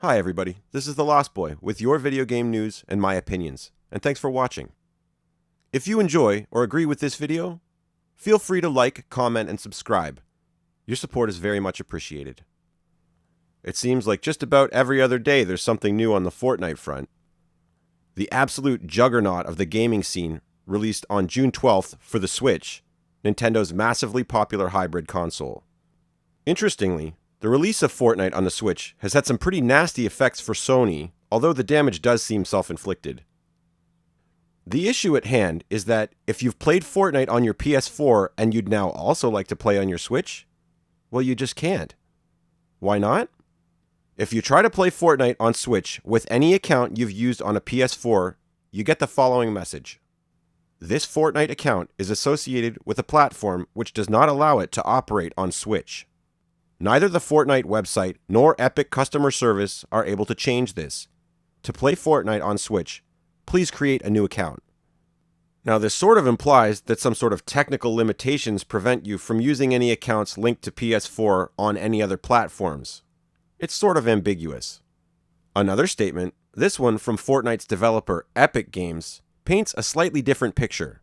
Hi everybody, this is The Lost Boy with your video game news and my opinions, and thanks for watching. If you enjoy or agree with this video, feel free to like, comment, and subscribe. Your support is very much appreciated. It seems like just about every other day there's something new on the Fortnite front. The absolute juggernaut of the gaming scene released on June 12th for the Switch, Nintendo's massively popular hybrid console. Interestingly, the release of Fortnite on the Switch has had some pretty nasty effects for Sony, although the damage does seem self-inflicted. The issue at hand is that if you've played Fortnite on your PS4 and you'd now also like to play on your Switch, well, you just can't. Why not? If you try to play Fortnite on Switch with any account you've used on a PS4, you get the following message. This Fortnite account is associated with a platform which does not allow it to operate on Switch. Neither the Fortnite website nor Epic customer service are able to change this. To play Fortnite on Switch, please create a new account. Now, this sort of implies that some sort of technical limitations prevent you from using any accounts linked to PS4 on any other platforms. It's sort of ambiguous. Another statement, this one from Fortnite's developer Epic Games, paints a slightly different picture.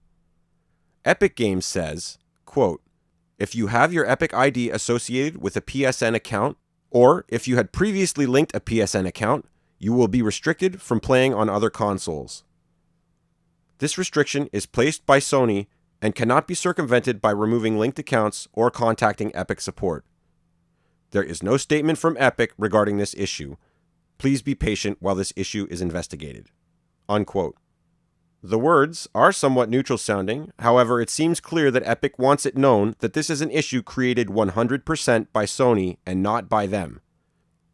Epic Games says, quote, "If you have your Epic ID associated with a PSN account, or if you had previously linked a PSN account, you will be restricted from playing on other consoles. This restriction is placed by Sony and cannot be circumvented by removing linked accounts or contacting Epic support. There is no statement from Epic regarding this issue. Please be patient while this issue is investigated." Unquote. The words are somewhat neutral sounding, however it seems clear that Epic wants it known that this is an issue created 100% by Sony and not by them.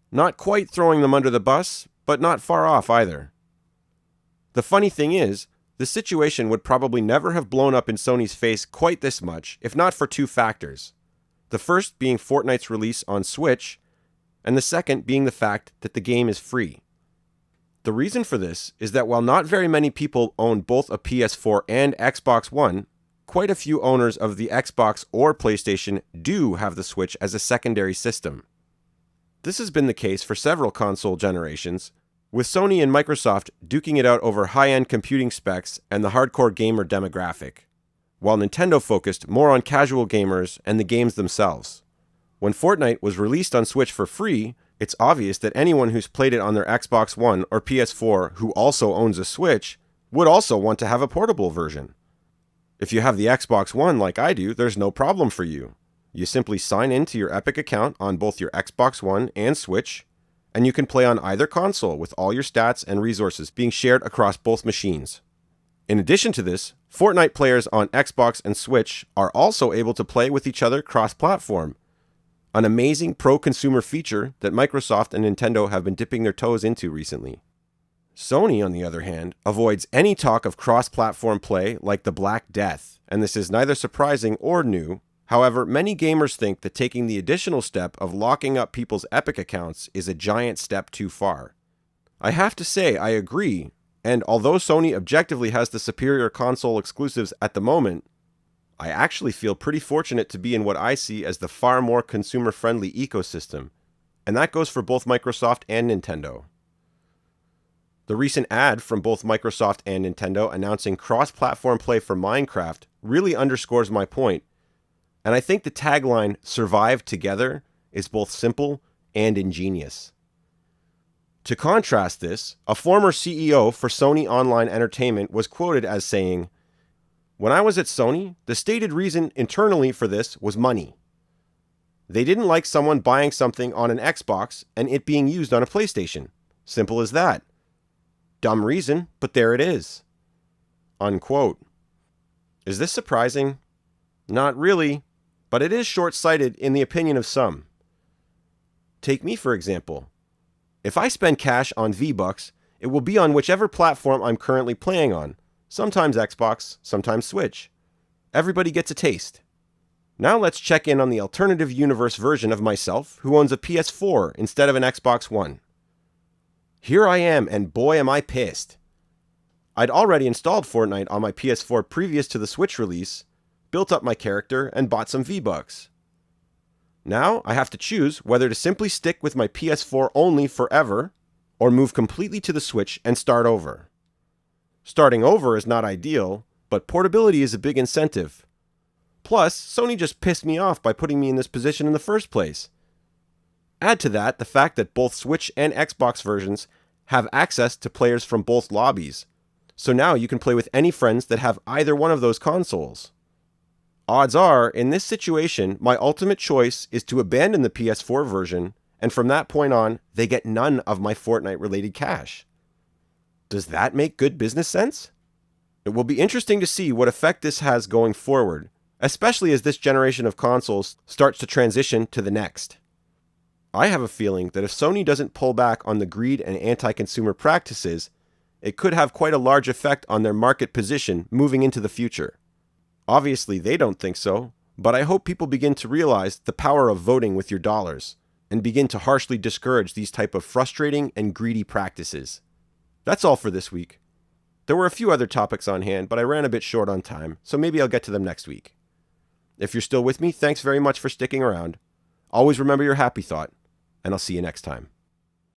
Not quite throwing them under the bus, but not far off either. The funny thing is, the situation would probably never have blown up in Sony's face quite this much if not for two factors. The first being Fortnite's release on Switch, and the second being the fact that the game is free. The reason for this is that while not very many people own both a PS4 and Xbox One, quite a few owners of the Xbox or PlayStation do have the Switch as a secondary system. This has been the case for several console generations, with Sony and Microsoft duking it out over high-end computing specs and the hardcore gamer demographic, while Nintendo focused more on casual gamers and the games themselves. When Fortnite was released on Switch for free, it's obvious that anyone who's played it on their Xbox One or PS4 who also owns a Switch would also want to have a portable version. If you have the Xbox One like I do, there's no problem for you. You simply sign into your Epic account on both your Xbox One and Switch, and you can play on either console with all your stats and resources being shared across both machines. In addition to this, Fortnite players on Xbox and Switch are also able to play with each other cross-platform, an amazing pro-consumer feature that Microsoft and Nintendo have been dipping their toes into recently. Sony, on the other hand, avoids any talk of cross-platform play like the Black Death, and this is neither surprising or new. However, many gamers think that taking the additional step of locking up people's Epic accounts is a giant step too far. I have to say I agree, and although Sony objectively has the superior console exclusives at the moment, I actually feel pretty fortunate to be in what I see as the far more consumer-friendly ecosystem, and that goes for both Microsoft and Nintendo. The recent ad from both Microsoft and Nintendo announcing cross-platform play for Minecraft really underscores my point, and I think the tagline, "Survive Together," is both simple and ingenious. To contrast this, a former CEO for Sony Online Entertainment was quoted as saying, "When I was at Sony, the stated reason internally for this was money. They didn't like someone buying something on an Xbox and it being used on a PlayStation. Simple as that. Dumb reason, but there it is." Unquote. Is this surprising? Not really, but it is short-sighted in the opinion of some. Take me, for example. If I spend cash on V-Bucks, it will be on whichever platform I'm currently playing on. Sometimes Xbox, sometimes Switch. Everybody gets a taste. Now let's check in on the alternative universe version of myself who owns a PS4 instead of an Xbox One. Here I am, and boy am I pissed. I'd already installed Fortnite on my PS4 previous to the Switch release, built up my character, and bought some V-Bucks. Now I have to choose whether to simply stick with my PS4 only forever, or move completely to the Switch and start over. Starting over is not ideal, but portability is a big incentive. Plus, Sony just pissed me off by putting me in this position in the first place. Add to that the fact that both Switch and Xbox versions have access to players from both lobbies, so now you can play with any friends that have either one of those consoles. Odds are, in this situation, my ultimate choice is to abandon the PS4 version, and from that point on, they get none of my Fortnite-related cash. Does that make good business sense? It will be interesting to see what effect this has going forward, especially as this generation of consoles starts to transition to the next. I have a feeling that if Sony doesn't pull back on the greed and anti-consumer practices, it could have quite a large effect on their market position moving into the future. Obviously, they don't think so, but I hope people begin to realize the power of voting with your dollars and begin to harshly discourage these type of frustrating and greedy practices. That's all for this week. There were a few other topics on hand, but I ran a bit short on time, so maybe I'll get to them next week. If you're still with me, thanks very much for sticking around. Always remember your happy thought, and I'll see you next time.